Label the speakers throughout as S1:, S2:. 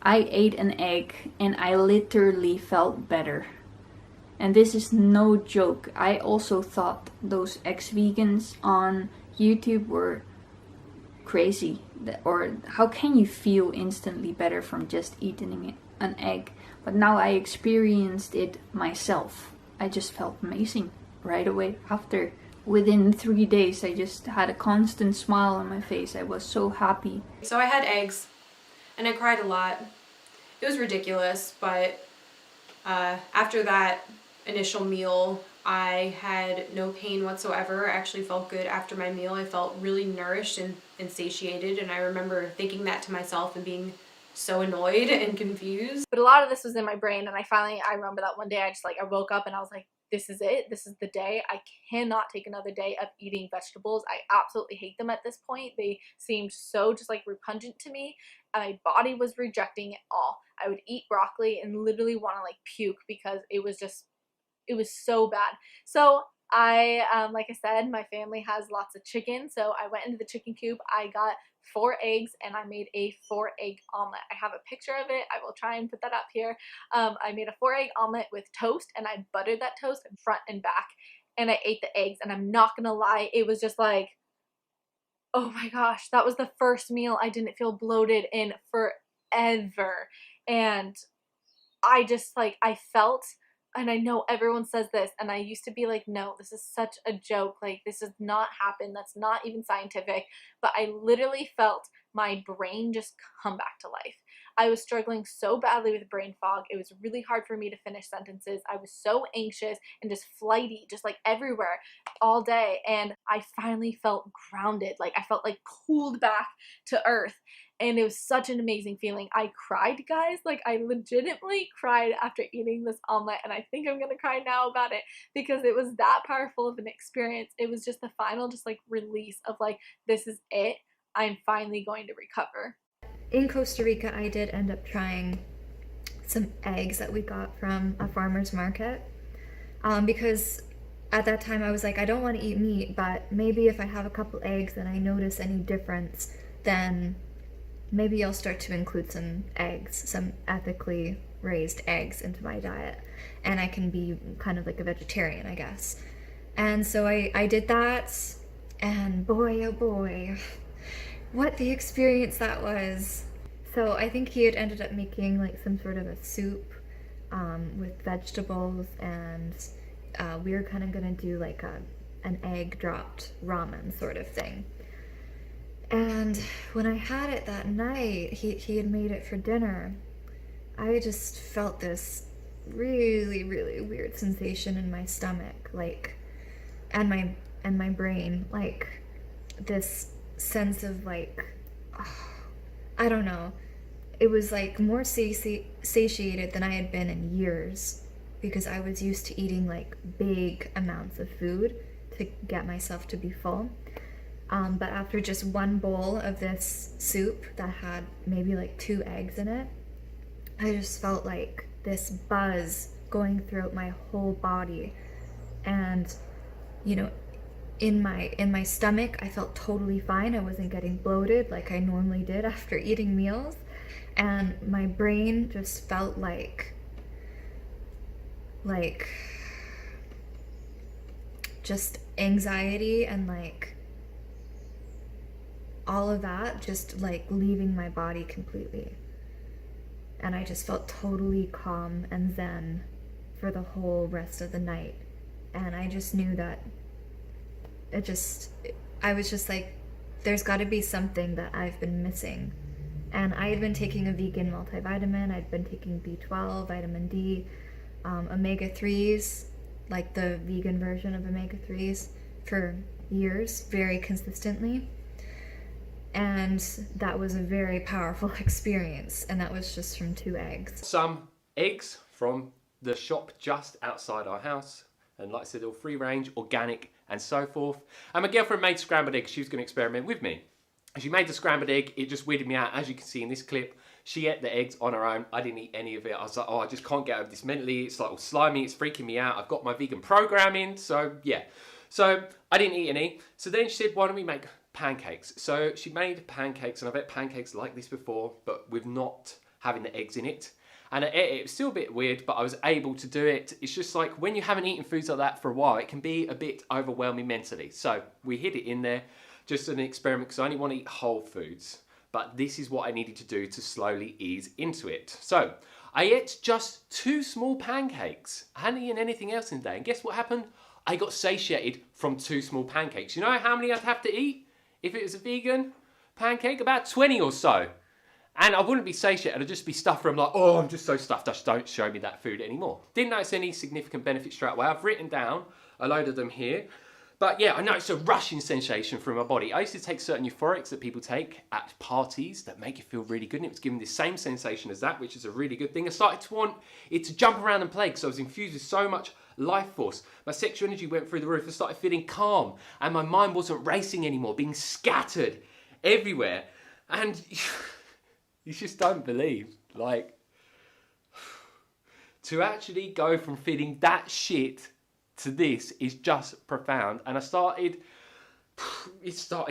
S1: I ate an egg and I literally felt better. And this is no joke. I also thought those ex-vegans on YouTube were crazy. Or how can you feel instantly better from just eating an egg? But now I experienced it myself. I just felt amazing right away after. Within 3 days, I just had a constant smile on my face. I was so happy.
S2: So I had eggs and I cried a lot. It was ridiculous, but after that initial meal, I had no pain whatsoever. I actually felt good after my meal. I felt really nourished and satiated, and I remember thinking that to myself and being so annoyed and confused.
S3: But a lot of this was in my brain, and I remember that one day I woke up and I was like, this is it. This is the day. I cannot take another day of eating vegetables. I absolutely hate them at this point. They seemed so just like repugnant to me. My body was rejecting it all. I would eat broccoli and literally want to like puke because it was so bad. So like I said, my family has lots of chicken. So I went into the chicken coop. I got 4 eggs and I made a 4-egg omelet. I have a picture of it. I will try and put that up here. I made a 4-egg omelet with toast, and I buttered that toast front and back, and I ate the eggs, and I'm not gonna lie, it was just like, oh my gosh, that was the first meal I didn't feel bloated in forever. And I just like, I felt, and I know everyone says this, and I used to be like, no, this is such a joke. Like, this does not happen. That's not even scientific. But I literally felt my brain just come back to life. I was struggling so badly with brain fog. It was really hard for me to finish sentences. I was so anxious and just flighty, just like everywhere all day. And I finally felt grounded. Like, I felt like pulled back to earth. And it was such an amazing feeling. I cried, guys. Like, I legitimately cried after eating this omelet, and I think I'm gonna cry now about it because it was that powerful of an experience. It was just the final just like release of like, this is it. I'm finally going to recover.
S4: In Costa Rica, I did end up trying some eggs that we got from a farmer's market, because at that time I was like, I don't want to eat meat, but maybe if I have a couple eggs and I notice any difference, then maybe I'll start to include some eggs, some ethically raised eggs into my diet, and I can be kind of like a vegetarian, I guess. And so I did that, and boy, oh boy, what the experience that was. So I think he had ended up making like some sort of a soup with vegetables, and we were kind of gonna do like an egg dropped ramen sort of thing. And when I had it that night, he had made it for dinner, I just felt this really, really weird sensation in my stomach, like, and my brain, like this sense of like, oh, I don't know. It was like more satiated than I had been in years, because I was used to eating like big amounts of food to get myself to be full. But after just one bowl of this soup that had maybe like 2 eggs in it, I just felt like this buzz going throughout my whole body. And, you know, in my stomach, I felt totally fine. I wasn't getting bloated like I normally did after eating meals. And my brain just felt like just anxiety and like all of that just like leaving my body completely. And I just felt totally calm and zen for the whole rest of the night. And I just knew that I was just like, there's got to be something that I've been missing. And I had been taking a vegan multivitamin, I'd been taking B12, vitamin D, omega-3s, like the vegan version of omega-3s, for years, very consistently. And that was a very powerful experience, and that was just from 2 eggs.
S5: Some eggs from the shop just outside our house, and like I said, all free range, organic, and so forth. And my girlfriend made scrambled eggs. She was going to experiment with me. She made the scrambled egg. It just weirded me out, as you can see in this clip. She ate the eggs on her own. I didn't eat any of it. I was like, oh, I just can't get over this mentally. It's like all slimy. It's freaking me out. I've got my vegan program in, so yeah. So I didn't eat any. So then she said, why don't we make pancakes? So she made pancakes, and I've had pancakes like this before, but with not having the eggs in it. And I ate it. It was still a bit weird, but I was able to do it. It's just like when you haven't eaten foods like that for a while, it can be a bit overwhelming mentally. So we hid it in there, just an experiment, because I only want to eat whole foods. But this is what I needed to do to slowly ease into it. So I ate just 2 small pancakes. I hadn't eaten anything else in the day. And guess what happened? I got satiated from 2 small pancakes. You know how many I'd have to eat if it was a vegan pancake? About 20 or so. And I wouldn't be satiated, I'd just be stuffed from like, oh, I'm just so stuffed, just don't show me that food anymore. Didn't notice any significant benefits straight away. I've written down a load of them here. But yeah, I noticed a rushing sensation through my body. I used to take certain euphorics that people take at parties that make you feel really good, and it was giving the same sensation as that, which is a really good thing. I started to want it to jump around and play because I was infused with so much life force. My sexual energy went through the roof. I started feeling calm, and my mind wasn't racing anymore, being scattered everywhere. And you just don't believe, like, to actually go from feeling that shit to this is just profound. And it started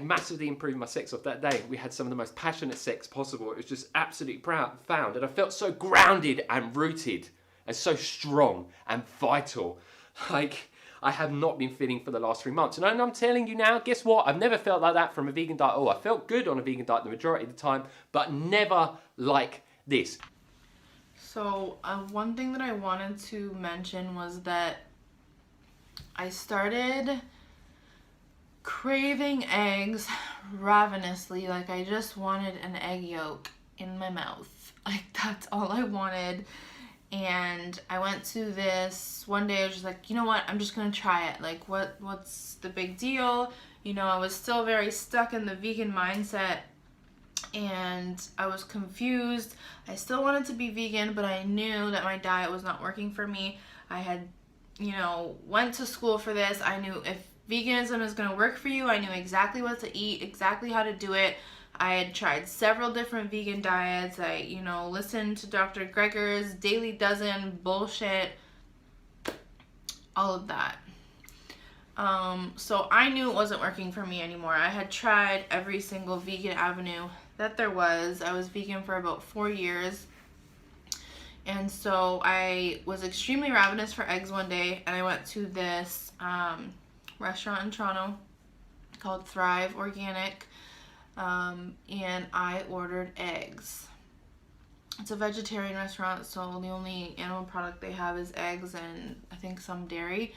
S5: massively improving my sex life that day. We had some of the most passionate sex possible. It was just absolutely profound. And I felt so grounded and rooted and so strong and vital. Like, I have not been feeling for the last 3 months. And I'm telling you now, guess what? I've never felt like that from a vegan diet. Oh, I felt good on a vegan diet the majority of the time, but never like this.
S6: So one thing that I wanted to mention was that I started craving eggs ravenously. Like, I just wanted an egg yolk in my mouth. Like, that's all I wanted. And I went to this one day. I was just like, you know what, I'm just gonna try it. Like, what's the big deal? You know, I was still very stuck in the vegan mindset, and I was confused. I still wanted to be vegan, but I knew that my diet was not working for me. I had, you know, went to school for this. I knew if veganism is gonna work for you, I knew exactly what to eat, exactly how to do it. I had tried several different vegan diets. I, you know, listened to Dr. Greger's Daily Dozen bullshit, all of that. So I knew it wasn't working for me anymore. I had tried every single vegan avenue that there was. I was vegan for about 4 years. And so I was extremely ravenous for eggs one day, and I went to this restaurant in Toronto called Thrive Organic. And I ordered eggs. It's a vegetarian restaurant, so the only animal product they have is eggs and I think some dairy.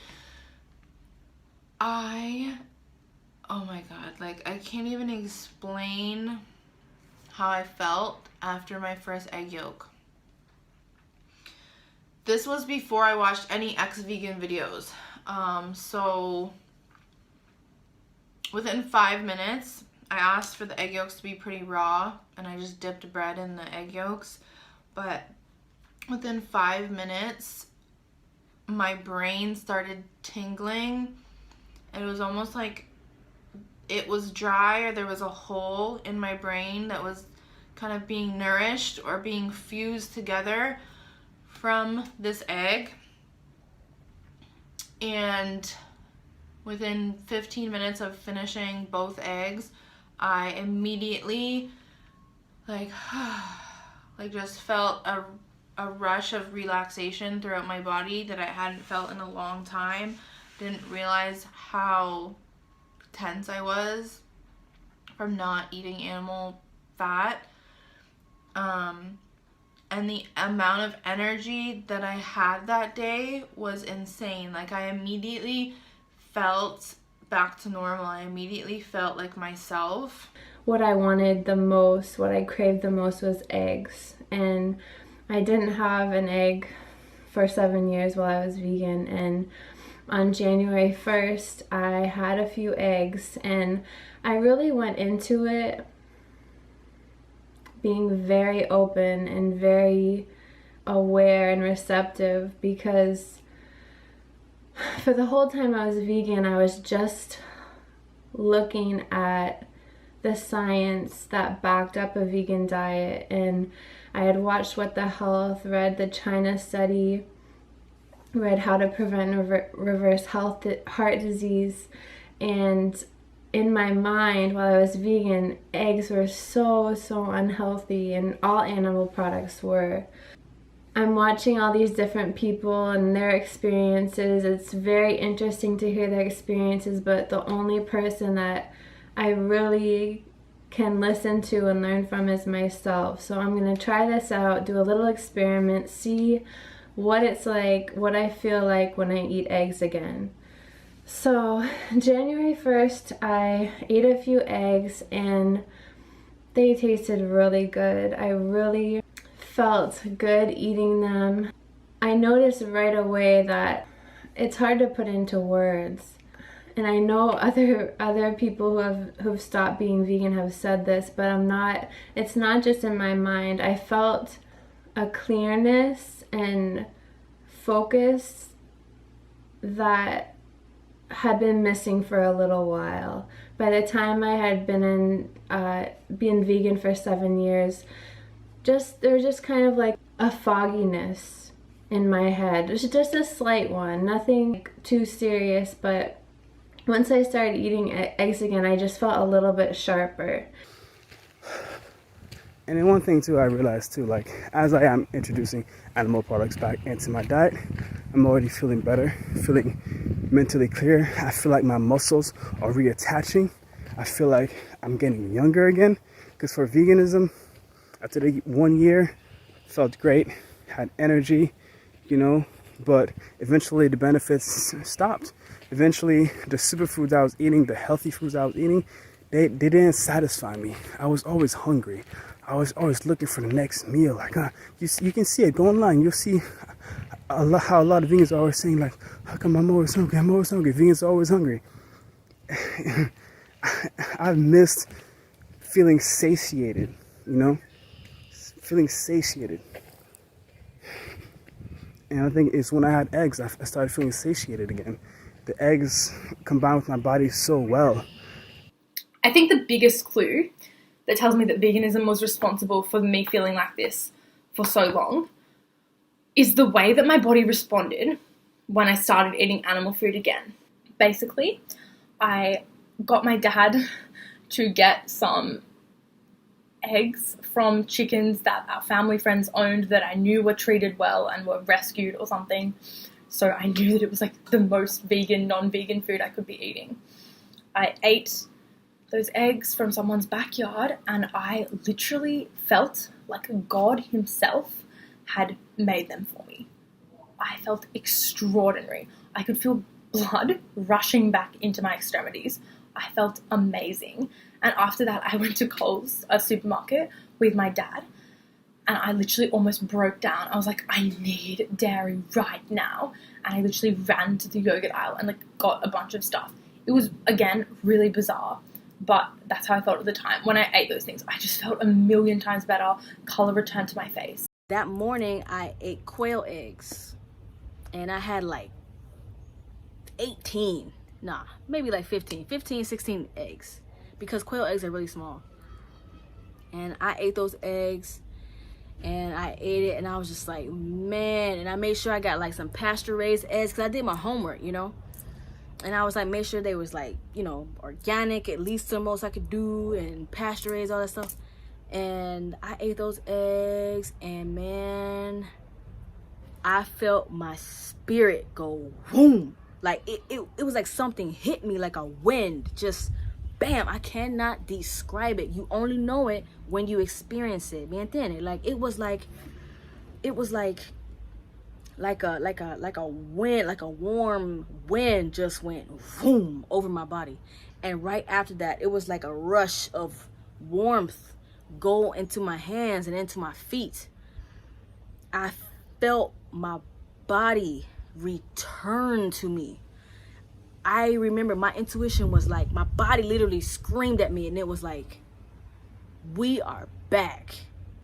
S6: Oh my god, like, I can't even explain how I felt after my first egg yolk. This was before I watched any ex-vegan videos. So within 5 minutes, I asked for the egg yolks to be pretty raw, and I just dipped bread in the egg yolks. But within 5 minutes, my brain started tingling. It was almost like it was dry, or there was a hole in my brain that was kind of being nourished or being fused together from this egg. And within 15 minutes of finishing both eggs, I immediately just felt a rush of relaxation throughout my body that I hadn't felt in a long time. Didn't realize how tense I was from not eating animal fat. And the amount of energy that I had that day was insane. Like, I immediately felt back to normal. I immediately felt like myself.
S7: What I wanted the most, what I craved the most was eggs. And I didn't have an egg for 7 years while I was vegan. And on January 1st, I had a few eggs. And I really went into it being very open and very aware and receptive, because for the whole time I was vegan, I was just looking at the science that backed up a vegan diet, and I had watched What the Health, read the China study, read How to Prevent Reverse Heart Disease, and in my mind while I was vegan, eggs were so unhealthy, and all animal products were. I'm watching all these different people and their experiences. It's very interesting to hear their experiences, but the only person that I really can listen to and learn from is myself. So I'm going to try this out, do a little experiment, see what it's like, what I feel like when I eat eggs again. So January 1st, I ate a few eggs and they tasted really good. I really felt good eating them. I noticed right away that it's hard to put into words. And I know other people who've stopped being vegan have said this, but it's not just in my mind. I felt a clearness and focus that had been missing for a little while. By the time I had been vegan for 7 years, there was just kind of like a fogginess in my head. It was just a slight one, nothing too serious, but once I started eating eggs again, I just felt a little bit sharper.
S8: And then one thing too, I realized too, like as I am introducing animal products back into my diet, I'm already feeling better, feeling mentally clear. I feel like my muscles are reattaching. I feel like I'm getting younger again, because for veganism, after the 1 year, felt great, had energy, but eventually the benefits stopped. Eventually the superfoods I was eating, the healthy foods I was eating, they didn't satisfy me. I was always hungry. I was always looking for the next meal. Like, you can see it, go online, you'll see how a lot of vegans are always saying, like, how come I'm always hungry? I'm always hungry. Vegans are always hungry. I've missed feeling satiated, feeling satiated. And I think it's when I had eggs, I started feeling satiated again. The eggs combined with my body so well.
S3: I think the biggest clue that tells me that veganism was responsible for me feeling like this for so long is the way that my body responded when I started eating animal food again. Basically, I got my dad to get some eggs from chickens that our family friends owned that I knew were treated well and were rescued or something. So I knew that it was like the most vegan, non-vegan food I could be eating. I ate those eggs from someone's backyard and I literally felt like God himself had made them for me. I felt extraordinary. I could feel blood rushing back into my extremities. I felt amazing. And after that, I went to Coles, a supermarket, with my dad. And I literally almost broke down. I was like, I need dairy right now. And I literally ran to the yogurt aisle and got a bunch of stuff. It was, again, really bizarre. But that's how I felt at the time. When I ate those things, I just felt a million times better. Color returned to my face.
S9: That morning, I ate quail eggs. And I had 15, 16 eggs. Because quail eggs are really small. And I ate those eggs. And I ate it. And I was just like, man. And I made sure I got some pasture-raised eggs. Because I did my homework, And I was make sure they was organic, at least the most I could do, and pasture-raised, all that stuff. And I ate those eggs, and man, I felt my spirit go boom. It was like something hit me like a wind, just bam. I cannot describe it. You only know it when you experience it. ¿Me entiendes? It was like a wind, like a warm wind just went boom over my body. And right after that, it was like a rush of warmth go into my hands and into my feet. I felt my body return to me. I remember my intuition was my body literally screamed at me, and it was like, we are back.